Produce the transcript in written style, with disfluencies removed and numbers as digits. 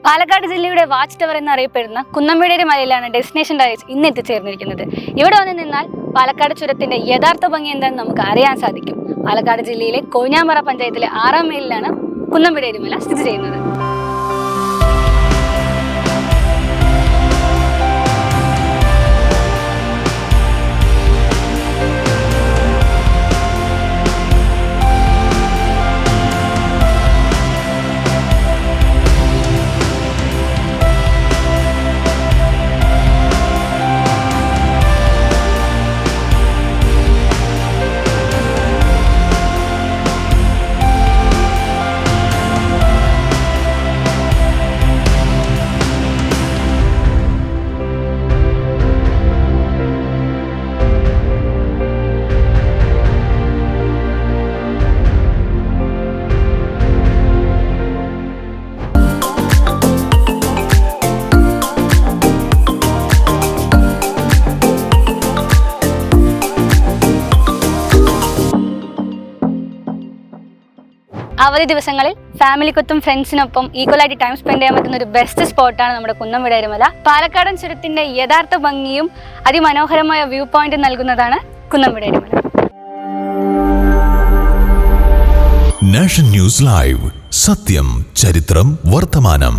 പാലക്കാട് ജില്ലയുടെ watch tower എന്നറിയപ്പെടുന്ന കുന്നംവിടേരി മലയിലാണ് destination director ഇന്ന് എത്തിച്ചേർന്നിരിക്കുന്നത്. ഇവിടെ വന്ന് നിന്നാൽ പാലക്കാട് ചുരത്തിന്റെ യഥാർത്ഥ ഭംഗി എന്താണെന്ന് നമുക്ക് അറിയാൻ സാധിക്കും. പാലക്കാട് ജില്ലയിലെ കൊഴിഞ്ഞാമ്പാറ പഞ്ചായത്തിലെ 6ാം മൈലിലാണ് കുന്നംവിടേരി മല സ്ഥിതി ചെയ്യുന്നത്. അവധി ദിവസങ്ങളിൽ ഫാമിലിക്കൊത്തും ഫ്രണ്ട്സിനൊപ്പം ഈക്വലായിട്ട് ടൈം സ്പെൻഡ് ചെയ്യാൻ പറ്റുന്ന ഒരു ബെസ്റ്റ് സ്പോട്ടാണ് നമ്മുടെ കുന്നംവിടേരി മല. പാലക്കാടൻ ചുരത്തിന്റെ യഥാർത്ഥ ഭംഗിയും അതിമനോഹരമായ വ്യൂ പോയിന്റ് നൽകുന്നതാണ് കുന്നംവിടേരി മല. നാഷൻ ന്യൂസ് ലൈവ്, സത്യം, ചരിത്രം, വർത്തമാനം.